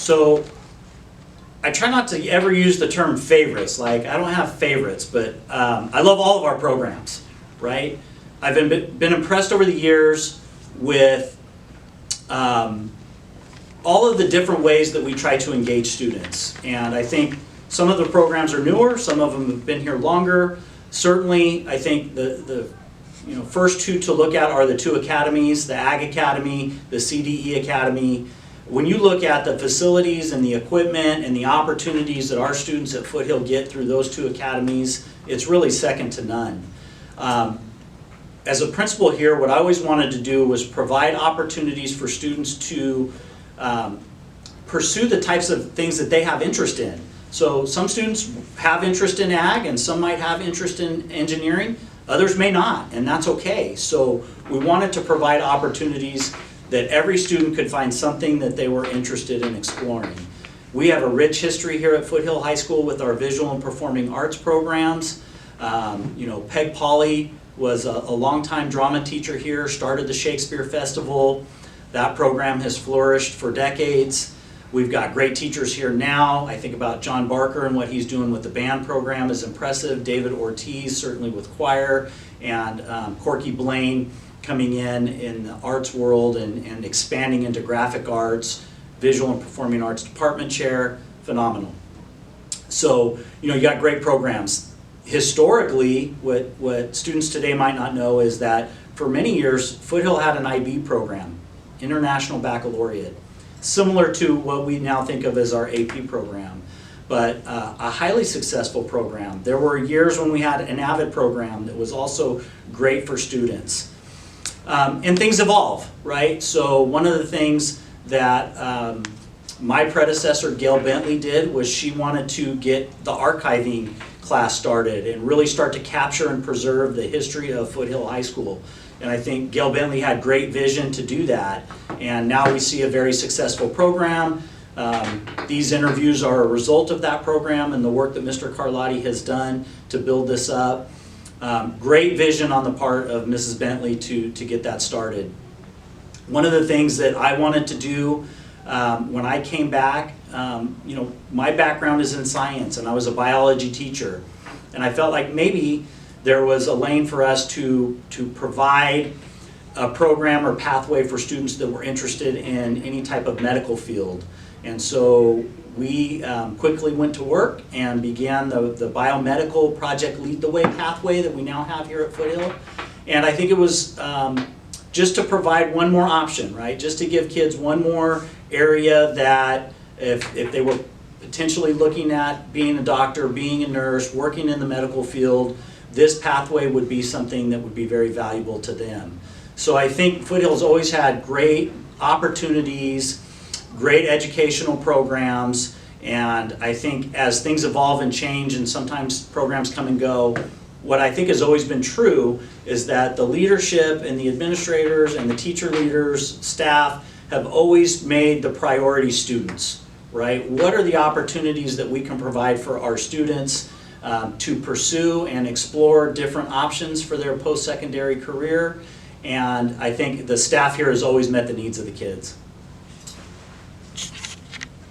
So I try not to ever use the term favorites. Like, I don't have favorites, but I love all of our programs, right? I've been impressed over the years with all of the different ways that we try to engage students. And I think some of the programs are newer, some of them have been here longer. Certainly, I think the first two to look at are the two academies, the Ag Academy, the CDE Academy. When you look at the facilities and the equipment and the opportunities that our students at Foothill get through those two academies, it's really second to none. As a principal here, what I always wanted to do was provide opportunities for students to pursue the types of things that they have interest in. So some students have interest in ag and some might have interest in engineering, others may not, and that's okay. So we wanted to provide opportunities that every student could find something that they were interested in exploring. We have a rich history here at Foothill High School with our visual and performing arts programs. Peg Polly was a longtime drama teacher here, started the Shakespeare Festival. That program has flourished for decades. We've got great teachers here now. I think about John Barker and what he's doing with the band program is impressive. David Ortiz, certainly with choir, and Corky Blaine coming in the arts world and expanding into graphic arts, visual and performing arts department chair, phenomenal. So, you got great programs. Historically, what students today might not know is that for many years, Foothill had an IB program, International Baccalaureate, similar to what we now think of as our AP program, but a highly successful program. There were years when we had an AVID program that was also great for students. And things evolve, right? So one of the things that my predecessor, Gail Bentley, did was she wanted to get the archiving class started and really start to capture and preserve the history of Foothill High School. And I think Gail Bentley had great vision to do that. And now we see a very successful program. These interviews are a result of that program and the work that Mr. Carlotti has done to build this up. Great vision on the part of Mrs. Bentley to get that started. One of the things that I wanted to do when I came back, my background is in science and I was a biology teacher. And I felt like maybe there was a lane for us to provide a program or pathway for students that were interested in any type of medical field. And so we quickly went to work and began the biomedical project Lead the Way pathway that we now have here at Foothill. And I think it was just to provide one more option, right? Just to give kids one more area that if they were potentially looking at being a doctor, being a nurse, working in the medical field, this pathway would be something that would be very valuable to them. So I think Foothill's always had great opportunities, great educational programs, and I think as things evolve and change and sometimes programs come and go, what I think has always been true is that the leadership and the administrators and the teacher leaders, staff, have always made the priority students, right? What are the opportunities that we can provide for our students to pursue and explore different options for their post-secondary career? And I think the staff here has always met the needs of the kids.